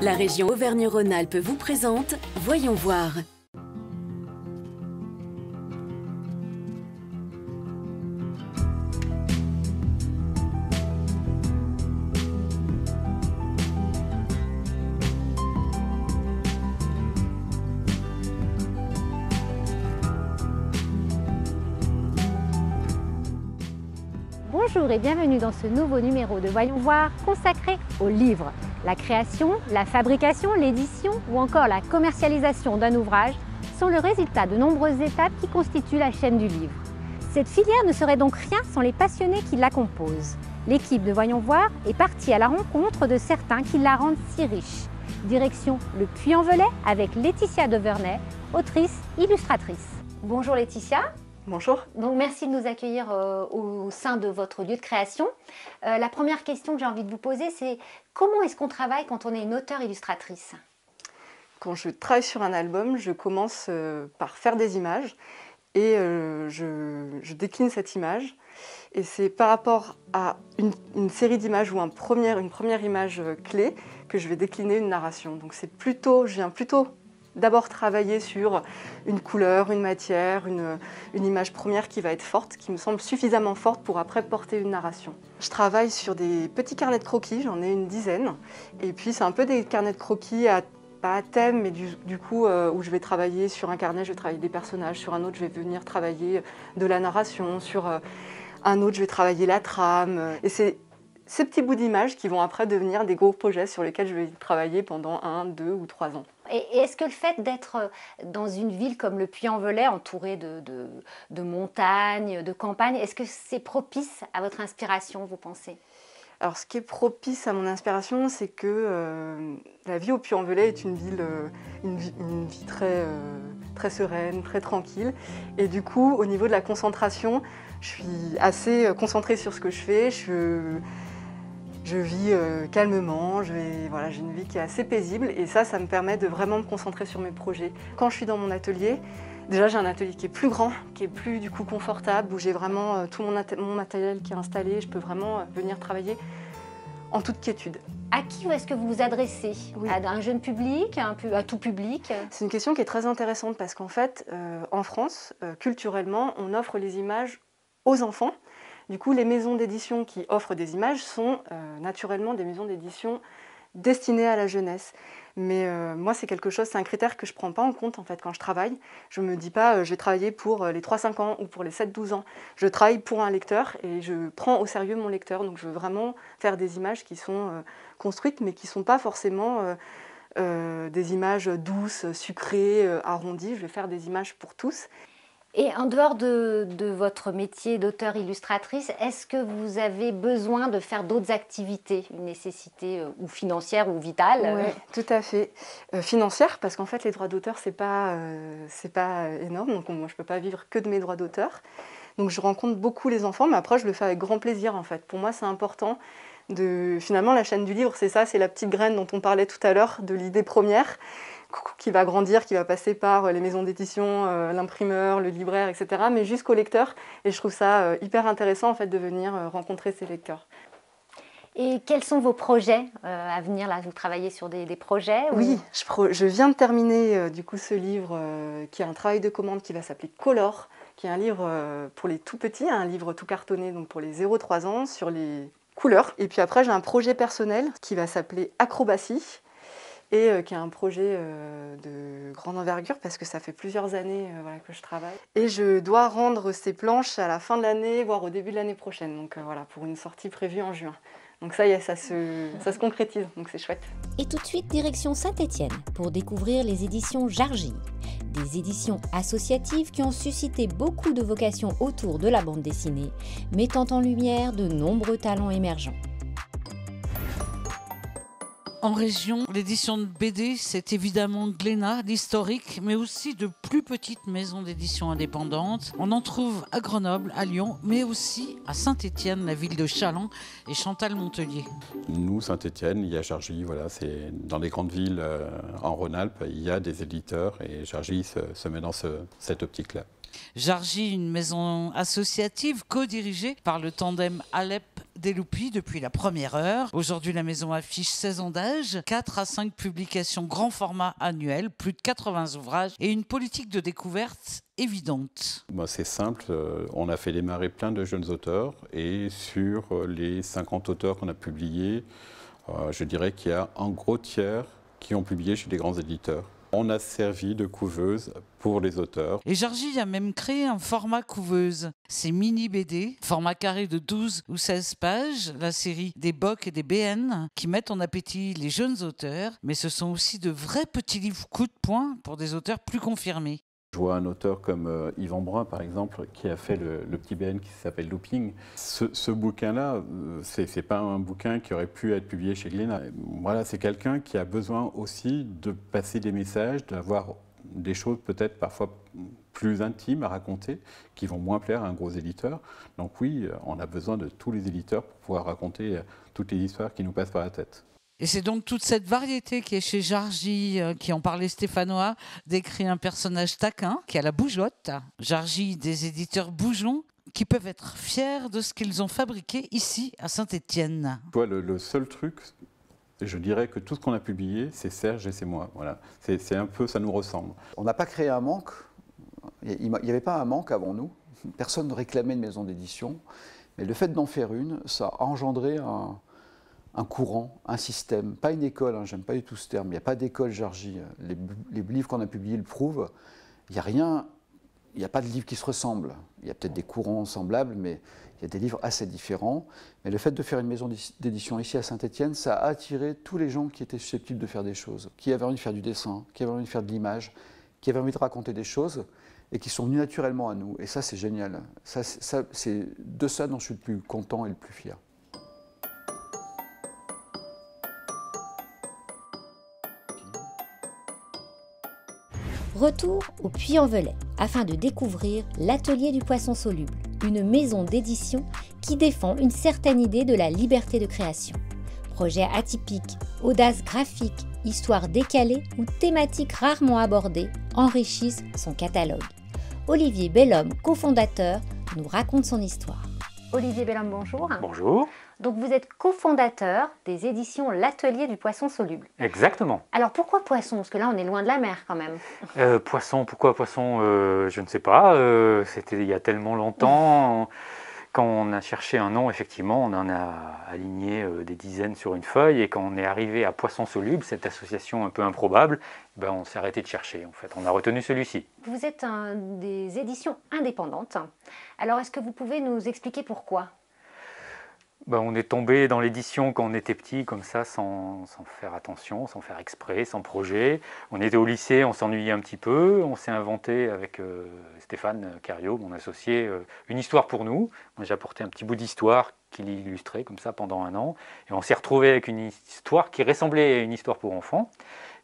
La région Auvergne-Rhône-Alpes vous présente Voyons voir. Bonjour et bienvenue dans ce nouveau numéro de Voyons voir consacré aux livres. La création, la fabrication, l'édition ou encore la commercialisation d'un ouvrage sont le résultat de nombreuses étapes qui constituent la chaîne du livre. Cette filière ne serait donc rien sans les passionnés qui la composent. L'équipe de Voyons voir est partie à la rencontre de certains qui la rendent si riche. Direction le Puy-en-Velay avec Laetitia Devernay, autrice, illustratrice. Bonjour Laetitia. Bonjour. Donc merci de nous accueillir au sein de votre lieu de création. La première question que j'ai envie de vous poser, c'est comment est-ce qu'on travaille quand on est une auteure-illustratrice? Quand je travaille sur un album, je commence par faire des images et je décline cette image. Et c'est par rapport à une série d'images ou une première image clé que je vais décliner une narration. Donc je viens plutôt d'abord travailler sur une couleur, une matière, une image première qui va être forte, qui me semble suffisamment forte pour après porter une narration. Je travaille sur des petits carnets de croquis, j'en ai une dizaine. Et puis c'est un peu des carnets de croquis pas à thème, mais du coup où je vais travailler sur un carnet, je vais travailler des personnages, sur un autre je vais venir travailler de la narration, sur un autre je vais travailler la trame. Et c'est ces petits bouts d'images qui vont après devenir des gros projets sur lesquels je vais travailler pendant 1, 2 ou 3 ans. Et est-ce que le fait d'être dans une ville comme le Puy-en-Velay, entourée de montagnes, de campagnes, est-ce que c'est propice à votre inspiration, vous pensez? Alors ce qui est propice à mon inspiration, c'est que la vie au Puy-en-Velay est une vie très, très sereine, très tranquille. Et du coup, au niveau de la concentration, je suis assez concentrée sur ce que je fais. Je vis calmement, j'ai une vie qui est assez paisible et ça me permet de vraiment me concentrer sur mes projets. Quand je suis dans mon atelier, déjà j'ai un atelier qui est plus grand, qui est plus du coup confortable, où j'ai vraiment tout mon matériel qui est installé, je peux vraiment venir travailler en toute quiétude. À qui est-ce que vous vous adressez? Oui. À un jeune public, à tout public? C'est une question qui est très intéressante parce qu'en fait, en France, culturellement, on offre les images aux enfants. Du coup, les maisons d'édition qui offrent des images sont naturellement des maisons d'édition destinées à la jeunesse. Mais moi, c'est un critère que je ne prends pas en compte en fait, quand je travaille. Je ne me dis pas je vais travailler pour les 3-5 ans ou pour les 7-12 ans. Je travaille pour un lecteur et je prends au sérieux mon lecteur. Donc je veux vraiment faire des images qui sont construites mais qui ne sont pas forcément des images douces, sucrées, arrondies. Je vais faire des images pour tous. Et en dehors de votre métier d'auteur-illustratrice, est-ce que vous avez besoin de faire d'autres activités, une nécessité ou financière ou vitale? Oui, tout à fait. Financière, parce qu'en fait, les droits d'auteur, c'est pas énorme. Donc, moi, je ne peux pas vivre que de mes droits d'auteur. Donc, je rencontre beaucoup les enfants, mais après, je le fais avec grand plaisir, en fait. Pour moi, c'est important. Finalement, la chaîne du livre, c'est ça, c'est la petite graine dont on parlait tout à l'heure, de l'idée première, qui va grandir, qui va passer par les maisons d'édition, l'imprimeur, le libraire, etc., mais jusqu'au lecteur. Et je trouve ça hyper intéressant en fait, de venir rencontrer ces lecteurs. Et quels sont vos projets à venir là? Vous travaillez sur des projets ou... Oui, je viens de terminer du coup, ce livre qui est un travail de commande qui va s'appeler Color, qui est un livre pour les tout petits, un livre tout cartonné donc pour les 0-3 ans sur les couleurs. Et puis après, j'ai un projet personnel qui va s'appeler Acrobatie, et qui est un projet de grande envergure parce que ça fait plusieurs années que je travaille. Et je dois rendre ces planches à la fin de l'année, voire au début de l'année prochaine, donc pour une sortie prévue en juin. Donc ça y est, ça se concrétise, donc c'est chouette. Et tout de suite, direction Saint-Étienne pour découvrir les éditions Jargy. Des éditions associatives qui ont suscité beaucoup de vocations autour de la bande dessinée, mettant en lumière de nombreux talents émergents. En région, l'édition de BD, c'est évidemment Glénat, l'historique, mais aussi de plus petites maisons d'édition indépendantes. On en trouve à Grenoble, à Lyon, mais aussi à Saint-Étienne, la ville de Challans et Chantal Montelier. Nous, Saint-Étienne, il y a Jargy, c'est dans les grandes villes en Rhône-Alpes, il y a des éditeurs et Jargy se met dans cette optique-là. Jargy, une maison associative co-dirigée par le tandem Alep Deloupi depuis la première heure. Aujourd'hui, la maison affiche 16 ans d'âge, 4 à 5 publications grand format annuelles, plus de 80 ouvrages et une politique de découverte évidente. C'est simple, on a fait démarrer plein de jeunes auteurs et sur les 50 auteurs qu'on a publiés, je dirais qu'il y a un gros tiers qui ont publié chez des grands éditeurs. On a servi de couveuse pour les auteurs. Et Georgie a même créé un format couveuse. C'est mini BD, format carré de 12 ou 16 pages, la série des BOC et des BN qui mettent en appétit les jeunes auteurs, mais ce sont aussi de vrais petits livres coup de poing pour des auteurs plus confirmés. Je vois un auteur comme Yvan Brun, par exemple, qui a fait le petit BN qui s'appelle Looping. Ce bouquin-là, c'est pas un bouquin qui aurait pu être publié chez Glénat. Voilà, c'est quelqu'un qui a besoin aussi de passer des messages, d'avoir des choses peut-être parfois plus intimes à raconter, qui vont moins plaire à un gros éditeur. Donc oui, on a besoin de tous les éditeurs pour pouvoir raconter toutes les histoires qui nous passent par la tête. Et c'est donc toute cette variété qui est chez Georgie, qui en parlait Stéphanois, décrit un personnage taquin qui a la bougeotte. Georgie, des éditeurs Bougeon, qui peuvent être fiers de ce qu'ils ont fabriqué ici à Saint-Étienne. Le seul truc, je dirais que tout ce qu'on a publié, c'est Serge et c'est moi. Voilà. C'est un peu, ça nous ressemble. On n'a pas créé un manque. Il n'y avait pas un manque avant nous. Personne ne réclamait une maison d'édition. Mais le fait d'en faire une, ça a engendré un courant, un système, pas une école, hein, j'aime pas du tout ce terme, il n'y a pas d'école Georgie. Les livres qu'on a publiés le prouvent, il n'y a rien, il n'y a pas de livres qui se ressemblent. Il y a peut-être des courants semblables, mais il y a des livres assez différents. Mais le fait de faire une maison d'édition ici à Saint-Étienne, ça a attiré tous les gens qui étaient susceptibles de faire des choses, qui avaient envie de faire du dessin, qui avaient envie de faire de l'image, qui avaient envie de raconter des choses et qui sont venus naturellement à nous. Et ça, c'est génial. C'est de ça dont je suis le plus content et le plus fier. Retour au Puy-en-Velay afin de découvrir l'Atelier du Poisson Soluble, une maison d'édition qui défend une certaine idée de la liberté de création. Projet atypique, audace graphique, histoire décalée ou thématiques rarement abordées enrichissent son catalogue. Olivier Bellhomme, cofondateur, nous raconte son histoire. Olivier Bellhomme, bonjour. Bonjour. Donc vous êtes cofondateur des éditions L'Atelier du Poisson Soluble. Exactement. Alors pourquoi poisson? Parce que là on est loin de la mer quand même. Poisson, pourquoi poisson? Je ne sais pas. C'était il y a tellement longtemps. Quand on a cherché un nom, effectivement, on en a aligné des dizaines sur une feuille. Et quand on est arrivé à Poisson Soluble, cette association un peu improbable, on s'est arrêté de chercher. En fait, on a retenu celui-ci. Vous êtes des éditions indépendantes. Alors est-ce que vous pouvez nous expliquer pourquoi? On est tombé dans l'édition quand on était petit, comme ça, sans faire attention, sans faire exprès, sans projet. On était au lycée, on s'ennuyait un petit peu. On s'est inventé avec Stéphane Cario, mon associé, une histoire pour nous. Moi, j'ai apporté un petit bout d'histoire qu'il illustrait comme ça pendant un an. Et on s'est retrouvé avec une histoire qui ressemblait à une histoire pour enfants.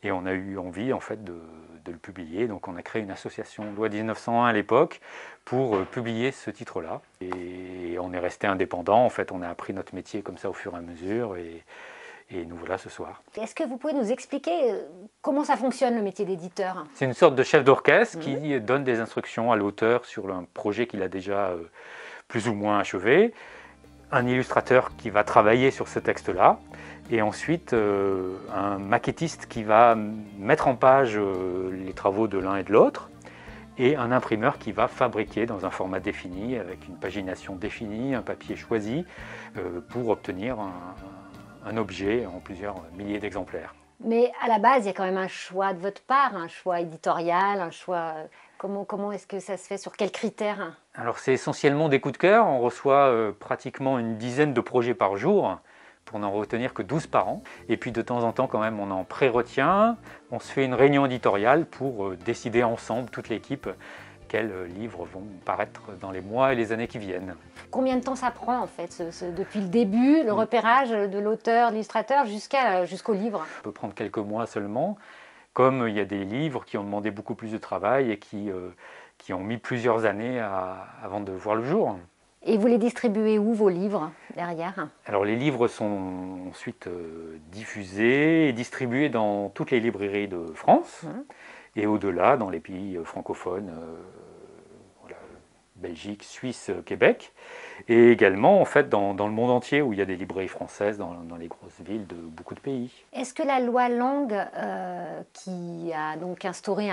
Et on a eu envie, en fait, de le publier. Donc on a créé une association loi 1901 à l'époque pour publier ce titre-là. Et on est resté indépendant. En fait, on a appris notre métier comme ça au fur et à mesure. Et nous voilà ce soir. Est-ce que vous pouvez nous expliquer comment ça fonctionne le métier d'éditeur? C'est une sorte de chef d'orchestre qui donne des instructions à l'auteur sur un projet qu'il a déjà plus ou moins achevé. Un illustrateur qui va travailler sur ce texte-là. Et ensuite, un maquettiste qui va mettre en page les travaux de l'un et de l'autre, et un imprimeur qui va fabriquer dans un format défini, avec une pagination définie, un papier choisi, pour obtenir un objet en plusieurs milliers d'exemplaires. Mais à la base, il y a quand même un choix de votre part, un choix éditorial, un choix... Comment est-ce que ça se fait? Sur quels critères? Alors c'est essentiellement des coups de cœur. On reçoit pratiquement une dizaine de projets par jour, pour n'en retenir que 12 par an. Et puis de temps en temps, quand même, on en pré-retient. On se fait une réunion éditoriale pour décider ensemble, toute l'équipe, quels livres vont paraître dans les mois et les années qui viennent. Combien de temps ça prend, en fait, depuis le début, le repérage de l'auteur, de l'illustrateur, jusqu'au livre? Ça peut prendre quelques mois seulement, comme il y a des livres qui ont demandé beaucoup plus de travail et qui ont mis plusieurs années avant de voir le jour. Et vous les distribuez où, vos livres, derrière? Alors les livres sont ensuite diffusés et distribués dans toutes les librairies de France et au-delà dans les pays francophones, Belgique, Suisse, Québec. et également en fait dans le monde entier où il y a des librairies françaises dans les grosses villes de beaucoup de pays. Est-ce que la loi Lang, qui a donc instauré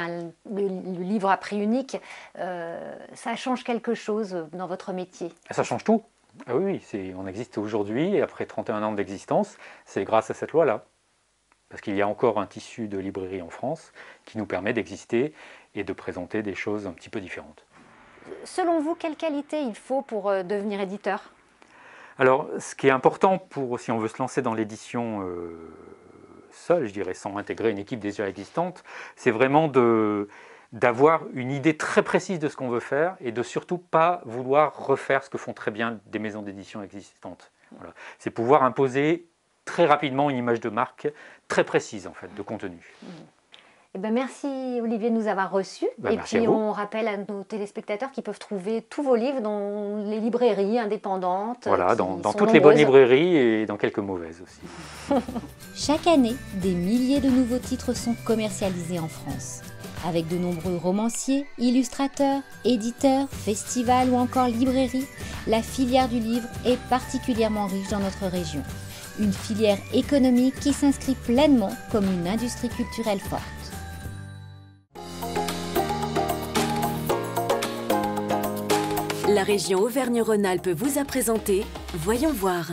le livre à prix unique, ça change quelque chose dans votre métier? Ça change tout. Ah oui, on existe aujourd'hui et après 31 ans d'existence, c'est grâce à cette loi-là. Parce qu'il y a encore un tissu de librairie en France qui nous permet d'exister et de présenter des choses un petit peu différentes. Selon vous, quelle qualité il faut pour devenir éditeur? Alors, ce qui est important si on veut se lancer dans l'édition seul, je dirais, sans intégrer une équipe déjà existante, c'est vraiment d'avoir une idée très précise de ce qu'on veut faire et de surtout pas vouloir refaire ce que font très bien des maisons d'édition existantes. Voilà. C'est pouvoir imposer très rapidement une image de marque très précise en fait, de contenu. Eh ben merci Olivier de nous avoir reçus. Et puis on rappelle à nos téléspectateurs qu'ils peuvent trouver tous vos livres dans les librairies indépendantes. Voilà, dans toutes les bonnes librairies et dans quelques mauvaises aussi. Chaque année, des milliers de nouveaux titres sont commercialisés en France. Avec de nombreux romanciers, illustrateurs, éditeurs, festivals ou encore librairies, la filière du livre est particulièrement riche dans notre région. Une filière économique qui s'inscrit pleinement comme une industrie culturelle forte. La région Auvergne-Rhône-Alpes vous a présenté Voyons voir.